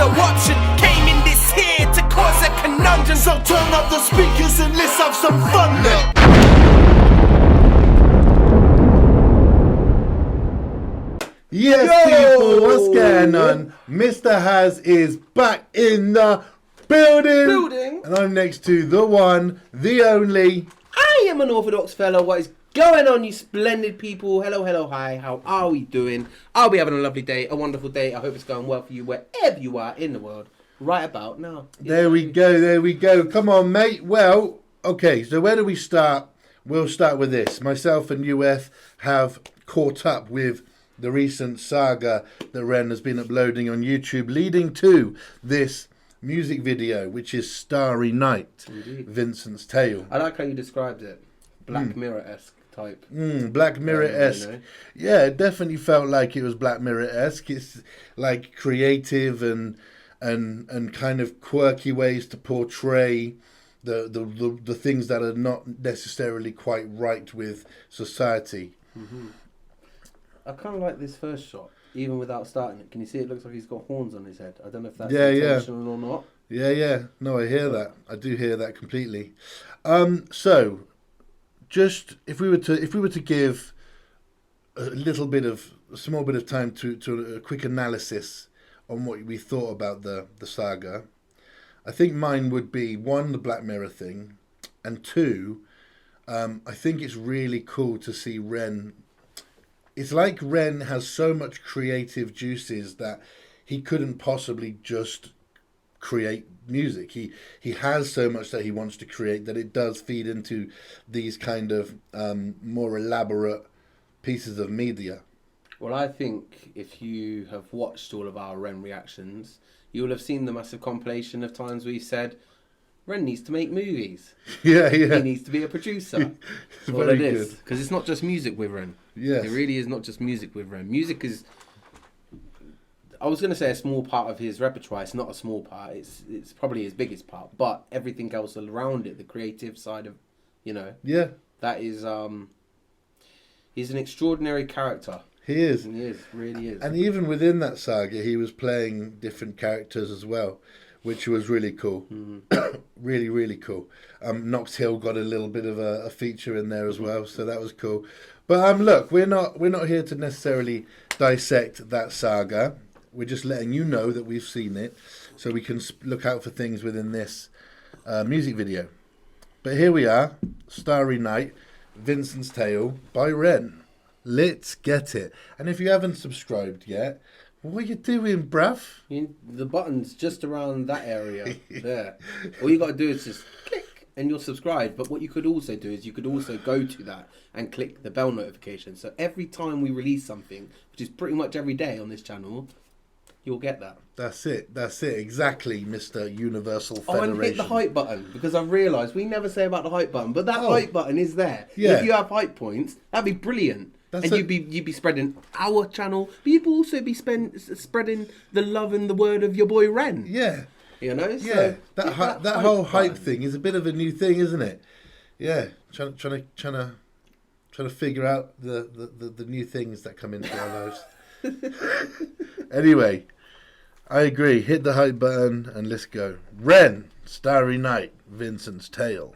no option. Came in this here to cause a conundrum. So turn up the speakers and let's have some fun then. Yes, people, what's going on? Mr. Has is back in the building. And I'm next to the one, the only. I am an Unorthadox Fella. What is going on, you splendid people? Hello, hello, hi. How are we doing? I'll be having a lovely day, a wonderful day. I hope it's going well for you wherever you are in the world right about now. There we go. Come on, mate. Well, okay, so where do we start? We'll start with this. Myself and UF have caught up with the recent saga that REN has been uploading on YouTube, leading to this music video, which is Starry Night, Indeed. Vincent's Tale. I like how you described it. Black Mirror-esque type. Black Mirror-esque. Yeah, it definitely felt like it was Black Mirror-esque. It's like creative and kind of quirky ways to portray the things that are not necessarily quite right with society. Mm-hmm. I kind of like this first shot, even without starting it. Can you see it looks like he's got horns on his head? I don't know if that's intentional or not. Yeah. No, I hear that. I do hear that completely. So, just if we were to give a small bit of time to a quick analysis on what we thought about the saga, I think mine would be, one, the Black Mirror thing, and two, I think it's really cool to see REN. It's like REN has so much creative juices that he couldn't possibly just create music. He has so much that he wants to create that it does feed into these kind of more elaborate pieces of media. Well, I think if you have watched all of our REN reactions, you will have seen the massive compilation of times we've said, REN needs to make movies. Yeah. He needs to be a producer. That's what it is. Because it's not just music with REN. Yes. It really is not just music with REN. Music is, I was going to say a small part of his repertoire. It's not a small part. It's probably his biggest part. But everything else around it, the creative side of, Yeah. that is, he's an extraordinary character. He is. He is, really is. And even within that saga, he was playing different characters as well, which was really cool. Mm-hmm. Really, really cool. Knox Hill got a little bit of a feature in there as well, so that was cool. But look, we're not here to necessarily dissect that saga. We're just letting you know that we've seen it, so we can look out for things within this music video. But here we are, Starry Night, Vincent's Tale by REN. Let's get it. And if you haven't subscribed yet, what are you doing, bruv? The button's just around that area there. All you got to do is just click and you'll subscribe. But what you could also do is you could also go to that and click the bell notification. So every time we release something, which is pretty much every day on this channel, you'll get that. That's it. Exactly, Mr. Universal Federation. And hit the hype button, because I've realised we never say about the hype button, but that hype button is there. Yeah. If you have hype points, that'd be brilliant. You'd be spreading our channel, but you'd also be spreading the love and the word of your boy REN. Yeah. So that whole hype thing is a bit of a new thing, isn't it? Yeah. Trying to figure out the new things that come into our lives. Anyway, I agree. Hit the hype button and let's go. REN, Starry Night, Vincent's Tale.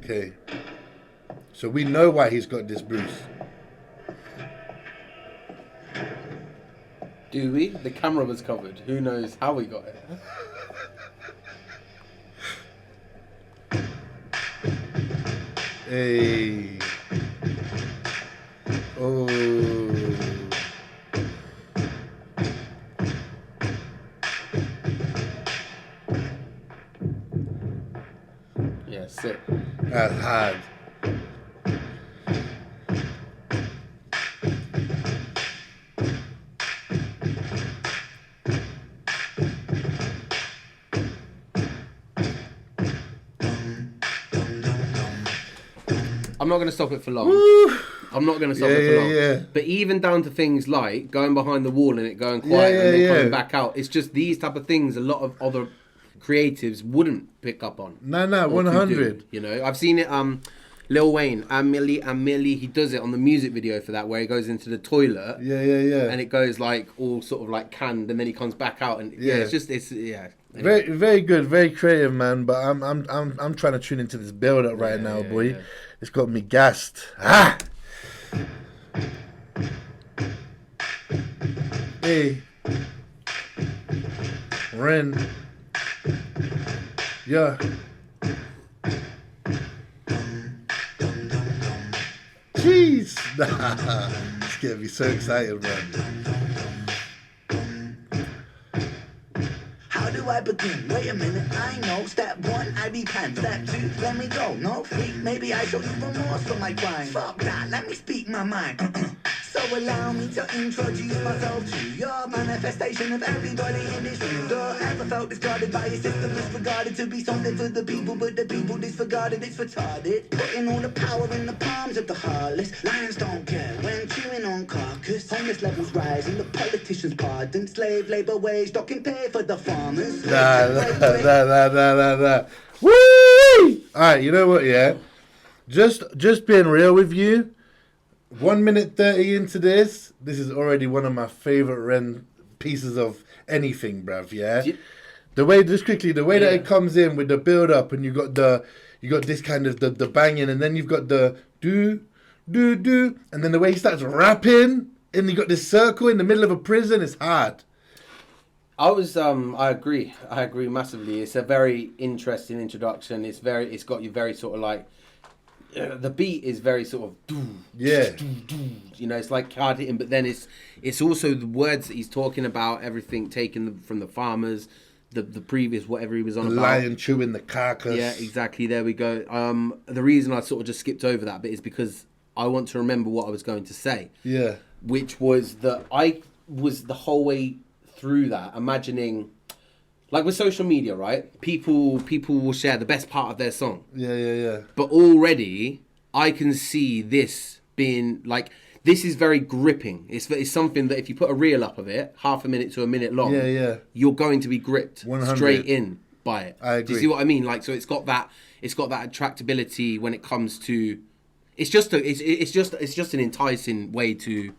Okay, so we know why he's got this Bruce. Do we? The camera was covered. Who knows how we got it? Hey. Oh. Yeah, sick. That's hard. I'm not going to stop it for long. Woo. I'm not going to stop it for long. Yeah. But even down to things like going behind the wall and it going quiet and then coming back out. It's just these type of things. A lot of other creatives wouldn't pick up on. No, or 100. do, you know, I've seen it. Lil Wayne, Millie, he does it on the music video for that, where he goes into the toilet. Yeah. And it goes like all sort of like canned, and then he comes back out, and it's just Anyway. Very, very good, very creative, man. But I'm trying to tune into this build up right now, boy. Yeah. It's got me gassed. Ah. Hey. Ren. Yeah. Jeez. It's getting me so excited, man. How do I begin? Wait a minute, I know. Step one, I repent. Step two, let me go. No, three, maybe I show you remorse for my crime. Fuck that, let me speak my mind. So allow me to introduce myself to your manifestation of everybody in this room. Ever felt discarded by a system disregarded to be something for the people, but the people disregarded, it's retarded. Putting all the power in the palms of the heartless. Lions don't care when chewing on carcass. Homeless levels rising, the politicians pardon. Slave labor wage, docking pay for the farmers. Nah. Woo! Alright, you know what, yeah? Just being real with you, 1 minute 30 into this is already one of my favourite Ren pieces of anything, bruv, yeah? The way that it comes in with the build up, and you got this kind of the banging, and then you've got the do, and then the way he starts rapping, and you got this circle in the middle of a prison, it's hard. I agree massively. It's a very interesting introduction. It's got you very sort of like, the beat is very sort of, you know, it's like hard hitting, but then it's also the words that he's talking about, everything taken from the farmers, the previous whatever he was on the about. Lion chewing the carcass. Yeah, exactly. There we go. The reason I sort of just skipped over that bit is because I want to remember what I was going to say. Yeah. Which was that I was the whole way through that imagining, like with social media, right? People will share the best part of their song. Yeah. But already, I can see this being like, this is very gripping. It's something that if you put a reel up of it, half a minute to a minute long, you're going to be gripped 100. straight in by it. I agree. Do you see what I mean? Like, so it's got that attractability when it comes to. It's just an enticing way to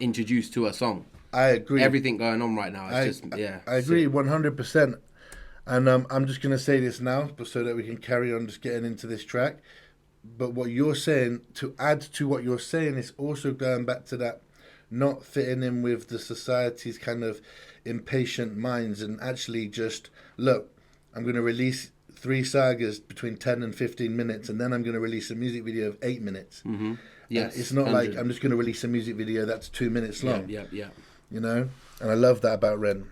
introduce to a song. I agree. Everything going on right now. I agree 100%. And I'm just going to say this now, but so that we can carry on just getting into this track. But what you're saying, to add to what you're saying, is also going back to that not fitting in with the society's kind of impatient minds, and actually just, look, I'm going to release 3 sagas between 10 and 15 minutes, and then I'm going to release a music video of 8 minutes. Mm-hmm. Yes, it's not 100. like I'm just going to release a music video that's 2 minutes long. Yeah. You know? And I love that about Ren.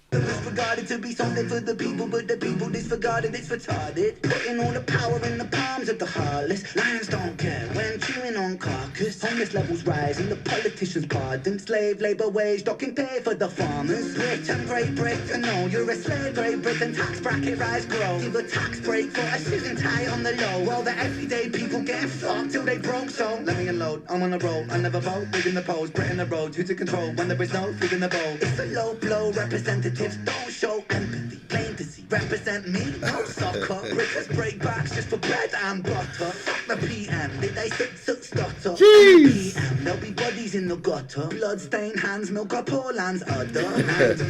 Disregarded to be something for the people, but the people disregarded, it's retarded. Putting all the power in the palms of the heartless. Lions don't care when chewing on carcass. Homeless levels rising, the politicians pardon. Slave labor wage, docking pay for the farmers. Britain, Great Britain, no, you're a slave, Great Britain. Tax bracket rise, grow. Give a tax break for a suit and tie on the low. While the everyday people getting fucked till they broke, so let me unload, I'm on a roll. I never vote, digging the polls, Britain the road, who to control when there is no food in the bowl. It's a low blow, representatives don't show empathy, plain to see. Represent me, no soccer. Brickers break backs just for bread and butter. Fuck the PM, did they stutter? Jeez! PM, there'll be bodies in the gutter. Blood-stained hands, milk up all lands, other 9 to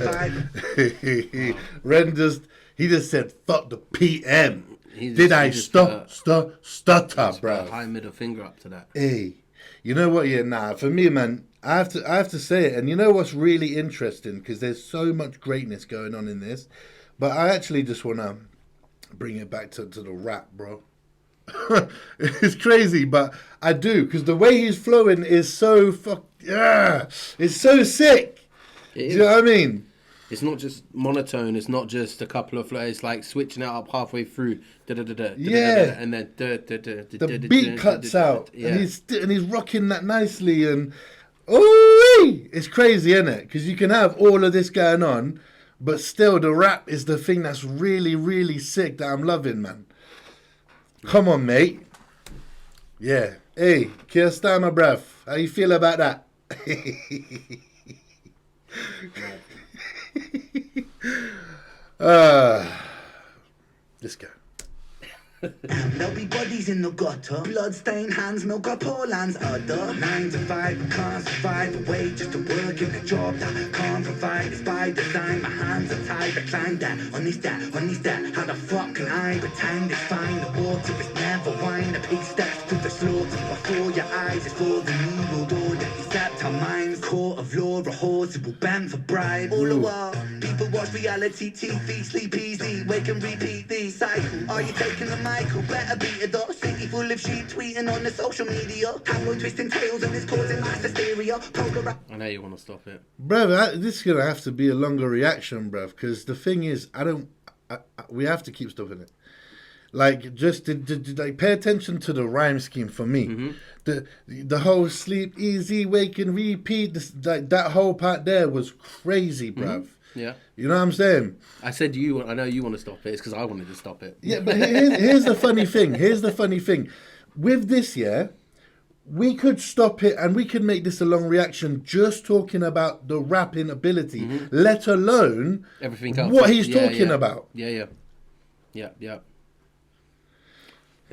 5. Ren just said, fuck the PM. Did I stutter, bro? High middle finger up to that. Hey, you know what? Yeah, nah. For me, man, I have to say it. And you know what's really interesting, because there's so much greatness going on in this, but I actually just want to bring it back to the rap, bro. It's crazy, but I do, because the way he's flowing is so it's so sick. Do you know what I mean? It's not just monotone. It's not just a couple of flows. It's like switching it up halfway through. Yeah. And then the beat cuts out, yeah. and he's rocking that nicely, and it's crazy, isn't it? Because you can have all of this going on, but still the rap is the thing that's really, really sick that I'm loving, man. Come on, mate. Yeah. Hey, Kirstama, bruv. How you feel about that? Let's go. There'll be bodies in the gutter, blood-stained hands, milk up poor land's udder. 9 to 5, can't survive away just to work in a job that can't provide. It's by design, my hands are tied. I climbed that, on this that. How the fuck can I pretend it's fine? The water is never wine. The pig steps to the slaughter before your eyes. It's for the new world order. Except our minds, court of law, a horse who will bend for bribe. All the while, people watch reality TV, sleep easy, wake and repeat the cycle. Are you taking the Michael? Better beat it up. City full of sheep tweeting on the social media. Tabloid twisting tails and it's causing mass hysteria. I know you want to stop it. Bruv, this is going to have to be a longer reaction, bruv, because the thing is, we have to keep stopping it. Like, just like, pay attention to the rhyme scheme for me. Mm-hmm. The whole sleep easy, wake and repeat, like that whole part there was crazy, bruv. Mm-hmm. Yeah. You know what I'm saying? I said I know you want to stop it. It's because I wanted to stop it. Yeah, but here's the funny thing. Here's the funny thing. With this, we could stop it and we could make this a long reaction just talking about the rapping ability, let alone everything else. What he's talking about. Yeah.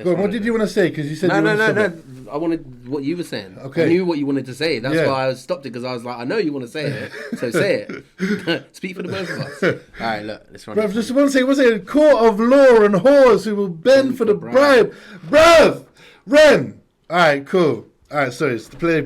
Go on, what did you want to say? Because you said no. I wanted what you were saying. Okay. I knew what you wanted to say. That's why I stopped it, because I was like, I know you want to say it, so say it. Speak for the both of us. All right, look, let's run. Bruv, just want to say, court of law and whores who will bend for the bribe. Bruv, Ren. All right, cool. All right, sorry, play.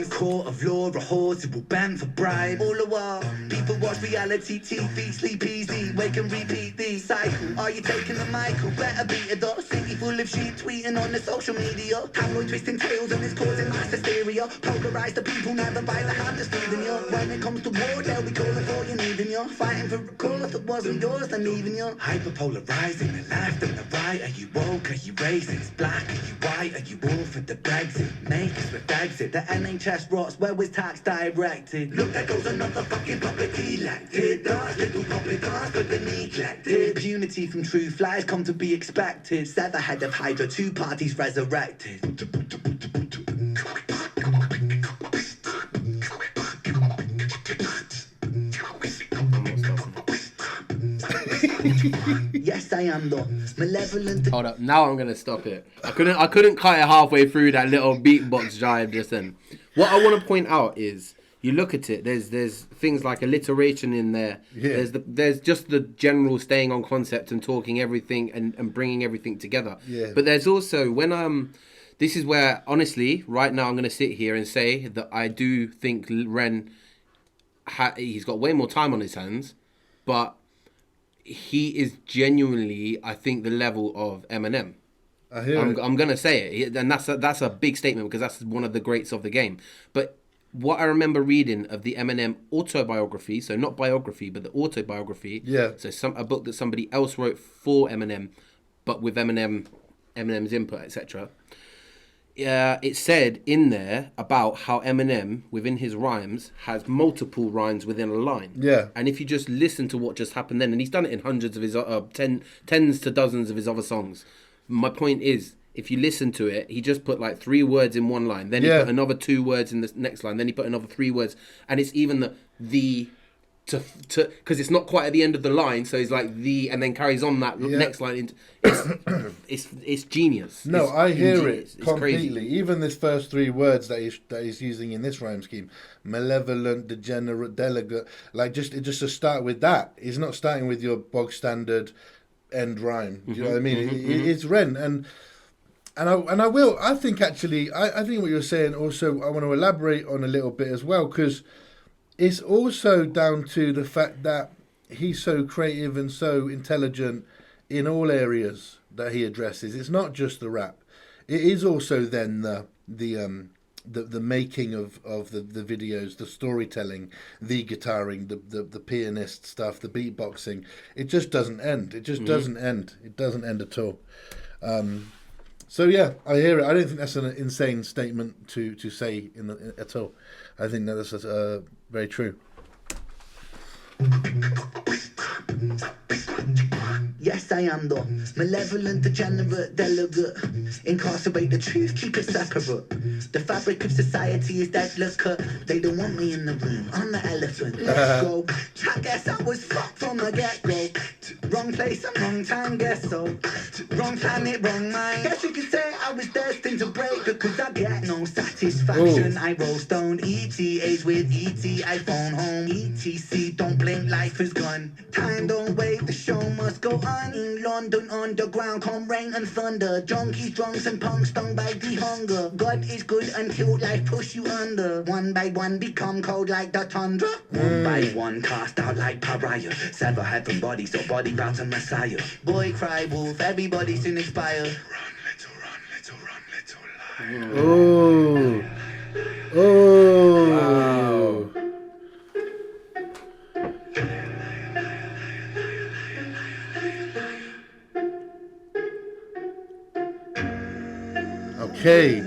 Court of law, a horse who will bend for bribe. All the while, people watch reality TV, sleep easy, wake and repeat the cycle. Are you taking the Michael? Better beat it up. City full of sheep tweeting on the social media. Tabloid twisting tails and it's causing mass hysteria. Polarize the people, never by the hand that's feeding you. When it comes to war, they'll be calling for you, needing you. Fighting for a cause that wasn't yours, they're leaving you. Hyperpolarizing the left and the right. Are you woke? Are you racist? Black? Are you white? Are you all for the Brexit? Make us with exit. The NHS rots, where was tax directed? Look, there goes another fucking puppet elected. That's little puppet dance, but the neglected. Impunity from true flies come to be expected. Set the head of Hydra, 2 parties resurrected. Yes, I am though. Malevolent. Hold up, now I'm gonna stop it. I couldn't cut it halfway through that little beatbox jive just then. What I want to point out is, you look at it. There's things like alliteration in there. Yeah. There's just the general staying on concept and talking everything and bringing everything together. Yeah. But there's also this is where, honestly, right now I'm gonna sit here and say that I do think Ren he's got way more time on his hands, but he is genuinely, I think, the level of Eminem. I'm going to say it, and that's a big statement, because that's one of the greats of the game. But what I remember reading of the Eminem autobiography, so not biography, but the autobiography, so a book that somebody else wrote for Eminem, but with Eminem's input, etc. It said in there about how Eminem, within his rhymes, has multiple rhymes within a line. Yeah. And if you just listen to what just happened then, and he's done it in hundreds of his, tens to dozens of his other songs. My point is, if you listen to it, he just put like 3 words in one line, then he put another 2 words in the next line, then he put another 3 words, and it's even because it's not quite at the end of the line, so he's like and then carries on that next line. It's genius. No, I hear it completely. Crazy. Even this first 3 words that he's using in this rhyme scheme, malevolent, degenerate, delegate, like just to start with that. He's not starting with your bog standard end rhyme. Do you know what I mean? It's Ren, and I think actually I think what you're saying also I want to elaborate on a little bit as well, because it's also down to the fact that he's so creative and so intelligent in all areas that he addresses. It's not just the rap. It is also then the making of the videos, the storytelling, the guitaring, the pianist stuff, the beatboxing. It just doesn't end. It just doesn't end. It doesn't end at all. So yeah, I hear it. I don't think that's an insane statement to say at all. I think that's very true. Yes, I am the malevolent, degenerate delegate. Incarcerate the truth, keep it separate. The fabric of society is delicate. They don't want me in the room, I'm the elephant. Let's go. I guess I was fucked from the get-go. Wrong place and wrong time, guess so. Wrong planet, wrong mind. Guess you could say I was destined to break because I get no satisfaction. I roll stoned, ETAs with ET, I phone home, ETC, don't blink, life is gone. Time don't wait, the show must go on. In London underground, come rain and thunder. Junkies, drunks and punks stung by the hunger. God is good until life push you under. One by one become cold like the tundra. One by one cast out like pariah. Sever heaven body, so body bow to Messiah. Boy cry wolf, everybody soon expire. Run, little lion. Oh. Oh. Wow. Okay.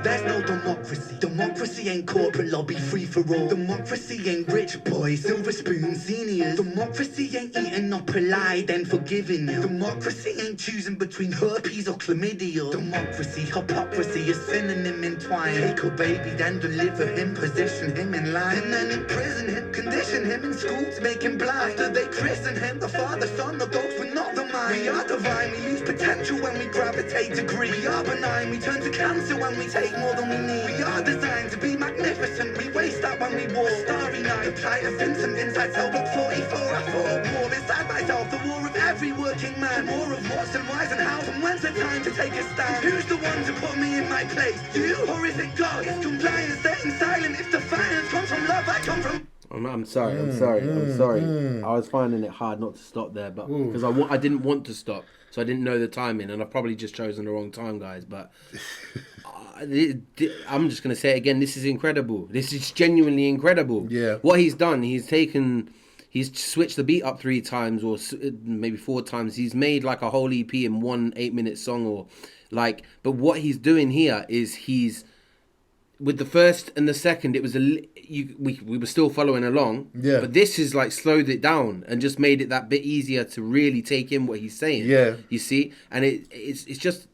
There's no democracy. Democracy ain't corporate lobby free for all. Democracy ain't rich boys, silver spoon seniors. Democracy ain't eating up a lie, then forgiving you. Democracy ain't choosing between herpes or chlamydia. Democracy, hypocrisy is synonym entwined. Take a baby, then deliver him, position him in line, and then imprison him, condition him in school to make him blind. After they christen him, the Father, Son, the Ghost, but not the mind. We are divine, we lose potential when we gravitate to greed. We are benign, we turn to cancer when we take more than we need. We are designed to be magnificent, we waste that when we walk. Starry night, the plight of Vincent inside cell block 44. I fought war inside myself, the war of every working man. War of what's and why's and how's, and when's the time to take a stand? Who's the one to put me in my place? You or is it God? Is compliance staying silent? If defiance comes from love, I come from... I'm sorry. I was finding it hard not to stop there, but because I didn't want to stop, so I didn't know the timing, and I've probably just chosen the wrong time, guys. But I'm just gonna say it again. This is incredible. This is genuinely incredible. Yeah. What he's done, he's switched the beat up 3 times or maybe 4 times. He's made like a whole EP in 1 8-minute song, or like. But what he's doing here is with the first and the second, it was we were still following along. Yeah. But this is like slowed it down and just made it that bit easier to really take in what he's saying. Yeah. You see, and it's just.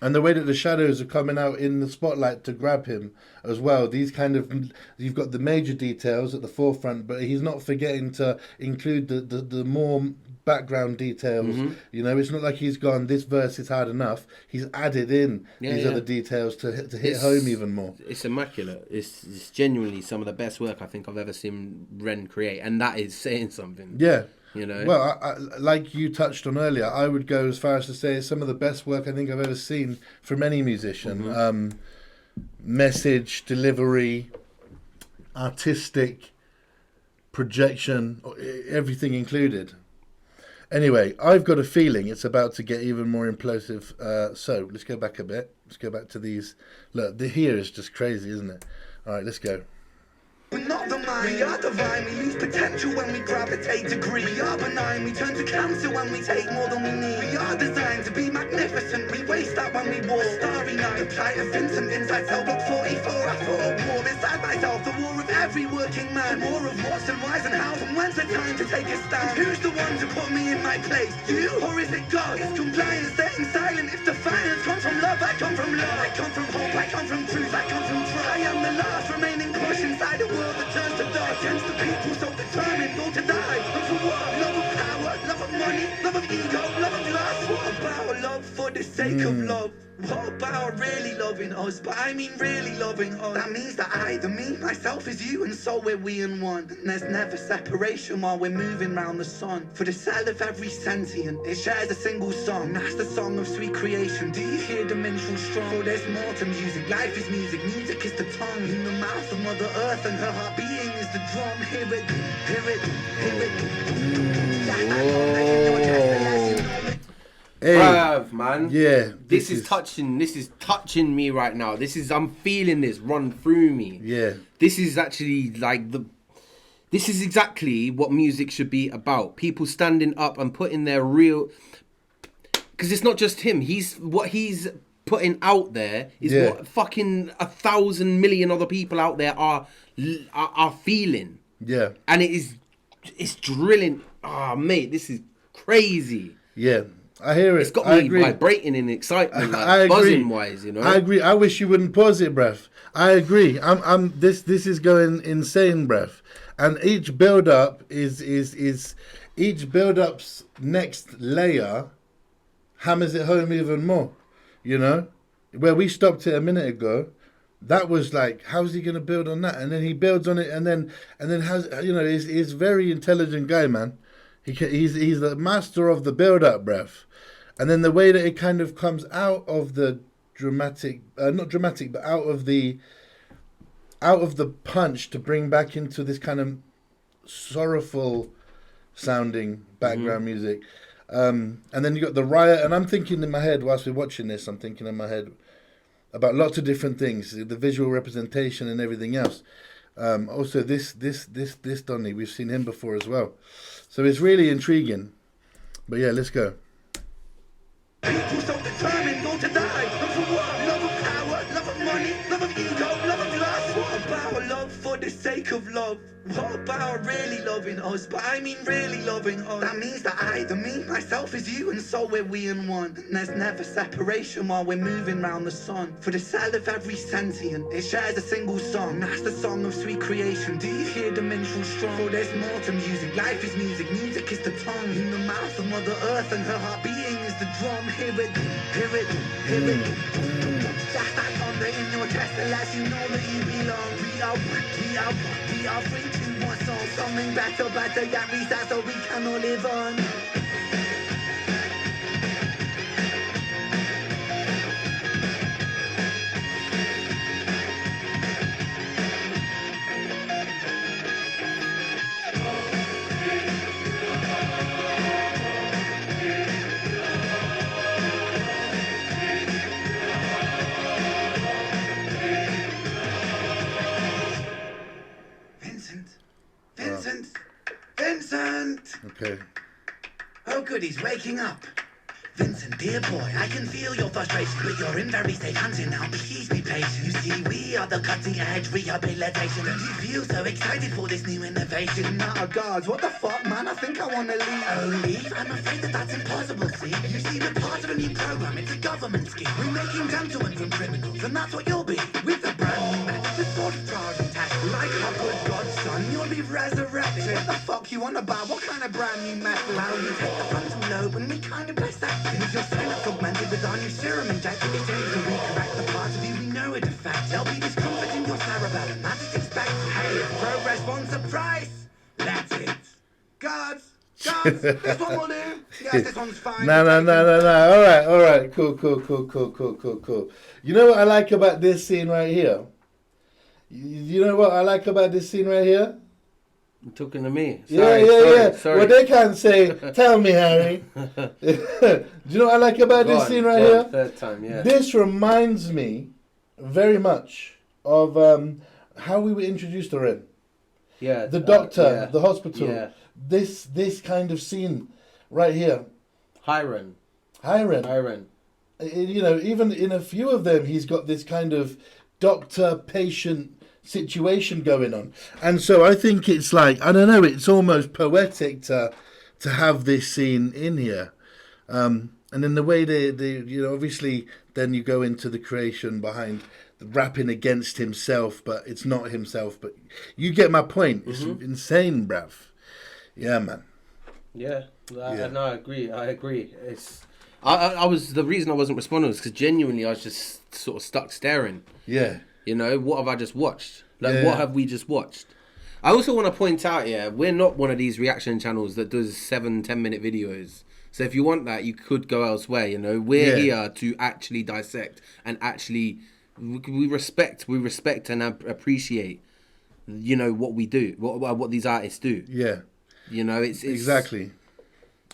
And the way that the shadows are coming out in the spotlight to grab him as well. These kind of, you've got the major details at the forefront, but he's not forgetting to include the more background details. Mm-hmm. You know, it's not like he's gone, this verse is hard enough. He's added in these other details to hit home even more. It's immaculate. It's genuinely some of the best work I think I've ever seen Ren create, and that is saying something. Yeah. You know? Well, I, like you touched on earlier, I would go as far as to say it's some of the best work I think I've ever seen from any musician. Mm-hmm. Message, delivery, artistic, projection, everything included. Anyway, I've got a feeling it's about to get even more implosive. So let's go back a bit. Let's go back to these. Look, here is just crazy, isn't it? All right, let's go. We're not the mind, we are divine, we lose potential when we gravitate to greed. We are benign, we turn to cancer when we take more than we need. We are designed to be magnificent, we waste that when we walk. Starry night, the plight of Vincent inside cell block 44. I fought war inside myself, the war of every working man. War of what's and why's and how's, and when's the time to take a stand? Who's the one to put me in my place? You or is it God? Is compliance staying silent? If defiance comes from love, I come from love. I come from hope, I come from truth, I come from trust. I am the last remaining push inside the world that turns to dust. Against the people so determined, go to die. And for what? Love of power, love of money, love of ego, love of lust. What about love for the sake of love? What about really loving us? But I mean really loving us. That means that I, the me, myself is you, and so we're we in one. And there's never separation while we're moving round the sun. For the cell of every sentient, it shares a single song. That's the song of sweet creation. Do you hear the minstrel strong? For there's more to music. Life is music. Music is the tongue. In the mouth of Mother Earth, and her heart beating is the drum. Hear it, hear it, hear it. Bruv, man. Yeah, This is touching me right now. I'm feeling this run through me. Yeah. This is actually this is exactly what music should be about. People standing up and putting their real, because it's not just him. What he's putting out there is what fucking 1,000 million other people out there are feeling. Yeah. And it's drilling. Oh, mate, this is crazy. Yeah. I hear it. It's got me vibrating in excitement, like I agree. buzzing wise, you know. I agree. I wish you wouldn't pause it, bruv. I agree. This is going insane, bruv. And each build up is each build up's next layer hammers it home even more. You know, where we stopped it a minute ago, that was like, how's he gonna build on that? And then he builds on it, and then how's, you know, he's a very intelligent guy, man. He's the master of the build up, bruv. And then the way that it kind of comes out of the dramatic, not dramatic, but out of the punch to bring back into this kind of sorrowful sounding background music. And then you got the riot, and I'm thinking in my head whilst we're watching this, I'm thinking in my head about lots of different things, the visual representation and everything else. Also this Donny, we've seen him before as well. So it's really intriguing. But yeah, let's go. People so determined not to die. Love for what? Love of power, love of money, love of ego, love of lust. What about love for the sake of love? What about really loving us? But I mean really loving us. That means that the me, myself is you, and so we're we in one. And there's never separation while we're moving round the sun. For the cell of every sentient, it shares a single song. And that's the song of sweet creation. Do you hear the minstrel strong? For there's more to music. Life is music. Music is the tongue. In the mouth of Mother Earth, and her heart beating is the drum. Hear it, hear it, hear it. That's that thunder in your chest that lets you know that you belong. We are free to one song. Something better, yeah, reset so we can all live on. Vincent! Okay. Oh good, he's waking up. Vincent, dear boy, I can feel your frustration, but you're in very safe hands here now. Please be patient. You see, we are the cutting edge rehabilitation. Don't you feel so excited for this new innovation? Oh God, what the fuck, man? I think I wanna leave. Oh, leave? I'm afraid that's impossible, see? You see, we're part of a new program, it's a government scheme. We're making gentlemen from criminals, and that's what you'll be. With a brand new method, this sort of charge and tax. Like our good godson, you'll be resurrected. What the fuck you on about? What kind of brand new method? Well, you take the frontal lobe and we kind of dissect. With your synapse augmented with our new serum injected, it aims to recorrect the parts of you we know are defect. There'll be discomfort in your cerebellum, as it's expected. Hey, if progress wants a price, that's it. Guards, this one will do. Yes, this one's fine. No. All right. Cool. You know what I like about this scene right here? You know what I like about this scene right here? You're talking to me. Sorry. Well, they can't say, tell me, Harry. Do you know what I like about this scene right here? Third time, yeah. This reminds me very much of how we were introduced to REN. Yeah. The doctor, the hospital. Yeah. This kind of scene right here. Hi, REN. You know, even in a few of them, he's got this kind of doctor-patient situation going on, and so I think it's like, I don't know, it's almost poetic to have this scene in here, and then the way they you know, obviously then you go into the creation behind the rapping against himself, but it's not himself, but you get my point. It's insane, bruv. Yeah, man. No, I agree. It's I was, the reason I wasn't responding was because genuinely I was just sort of stuck staring. Yeah. You know, what have I just watched? What have we just watched? I also want to point out, we're not one of these reaction channels that does 7-10 minute videos. So if you want that, you could go elsewhere. You know, we're here to actually dissect and actually we respect and appreciate, you know, what we do, what these artists do. Yeah. You know, it's exactly.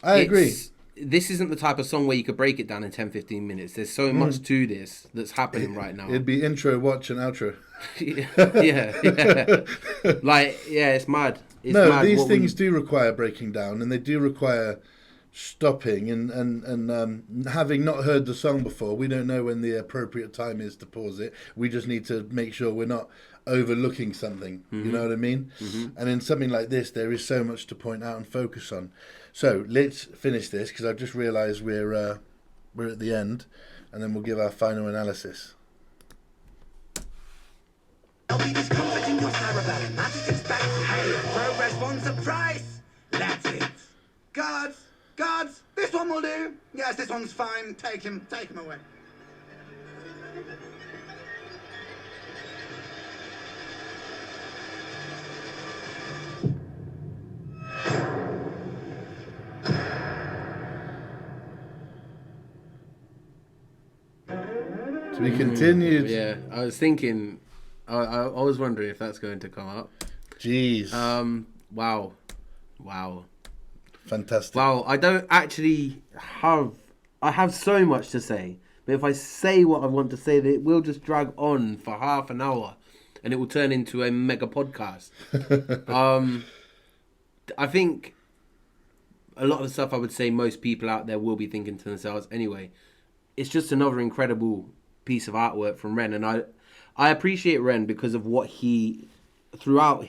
I agree. this isn't the type of song where you could break it down in 10-15 minutes. There's so much to this that's happening right now. It'd be intro, watch, and outro. yeah. Like, yeah, it's mad. It's mad these things do require breaking down, and they do require stopping and having not heard the song before, we don't know when the appropriate time is to pause it. We just need to make sure we're not overlooking something. You know what I mean? And in something like this, there is so much to point out and focus on. So let's finish this, because I've just realised we're at the end, and then we'll give our final analysis. I'll be discomforting your caravan. Magic is back. Hey, progress wants a price. That's it. Guards, this one will do. Yes, this one's fine. Take him away. To be continued. Yeah, I was thinking, I was wondering if that's going to come up. Jeez. Wow. Fantastic. Wow, I don't actually I have so much to say, but if I say what I want to say, it will just drag on for half an hour, and it will turn into a mega podcast. I think a lot of the stuff I would say most people out there will be thinking to themselves anyway. It's just another incredible piece of artwork from Ren, and I appreciate Ren because of what he, throughout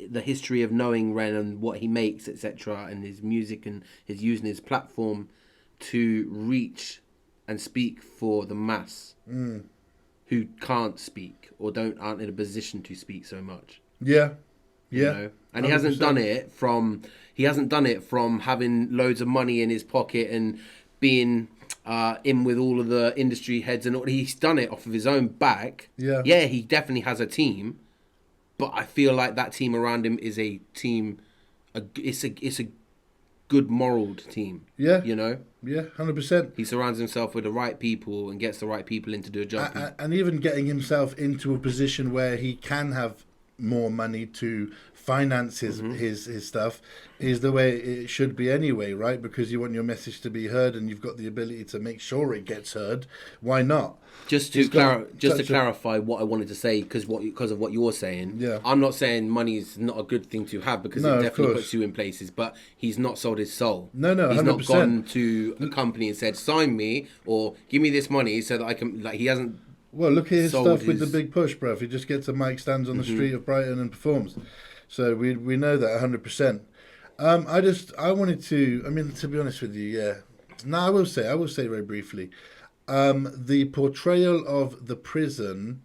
the history of knowing Ren and what he makes, etc., and his music, and his using his platform to reach and speak for the mass who can't speak or aren't in a position to speak so much. Yeah. You know? And 100%. He hasn't done it from having loads of money in his pocket and being in with all of the industry heads and all. He's done it off of his own back. Yeah, he definitely has a team, but I feel like that team around him is a team. It's a good moraled team. Yeah, you know. Yeah, 100%. He surrounds himself with the right people and gets the right people in to do a job. And even getting himself into a position where he can have more money to finance his stuff is the way it should be anyway, right? Because you want your message to be heard, and you've got the ability to make sure it gets heard. Why not? Just to clarify what I wanted to say, because of what you're saying. Yeah. I'm not saying money is not a good thing to have, because it definitely puts you in places. But he's not sold his soul. No, 100%. He's not gone to a company and said, "Sign me," or "Give me this money so that I can." Like, he hasn't. Well, look at his stuff with the big push, bruv. He just gets a mic, stands on the street of Brighton and performs. So we know that 100%. I wanted to, to be honest with you, yeah. No, I will say very briefly. The portrayal of the prison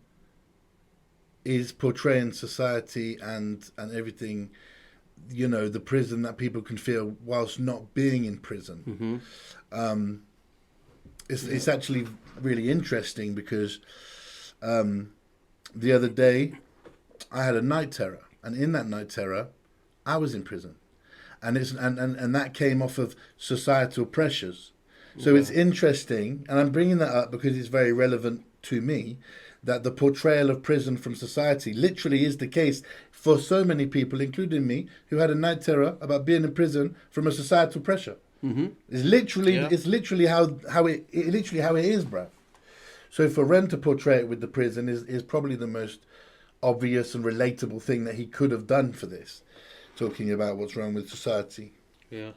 is portraying society and everything, you know, the prison that people can feel whilst not being in prison. It's actually really interesting because the other day I had a night terror, and in that night terror I was in prison, and that came off of societal pressures. So it's interesting, and I'm bringing that up because it's very relevant to me, that the portrayal of prison from society literally is the case for so many people, including me, who had a night terror about being in prison from a societal pressure. It's literally how it is, bro. So for Ren to portray it with the prison is probably the most obvious and relatable thing that he could have done for this, talking about what's wrong with society. Yeah.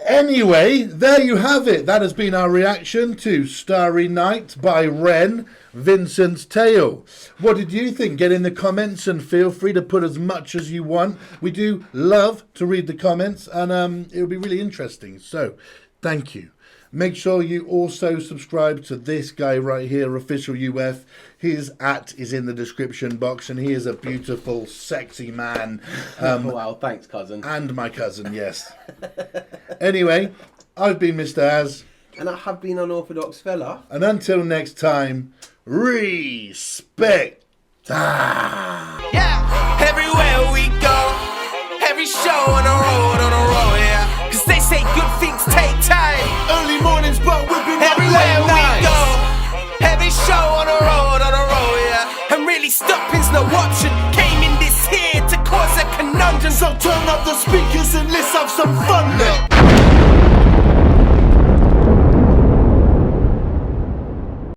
Anyway, there you have it. That has been our reaction to Starry Night by Ren, Vincent's Tale. What did you think? Get in the comments and feel free to put as much as you want. We do love to read the comments, and it'll be really interesting. So, thank you. Make sure you also subscribe to this guy right here, Official UF. His @ is in the description box, and he is a beautiful, sexy man. Wow, thanks, cousin. And my cousin, yes. Anyway, I've been Mr. Az. And I have been Unorthadox Fella. And until next time, respect. Yeah, everywhere we go, every show on the road, yeah. Cause they say good things take time. Early mornings, but we've been everywhere up late we nights. go, every show on the road, yeah. And really stopping's no option. Came in this here to cause a conundrum. So turn up the speakers and let's have some fun now.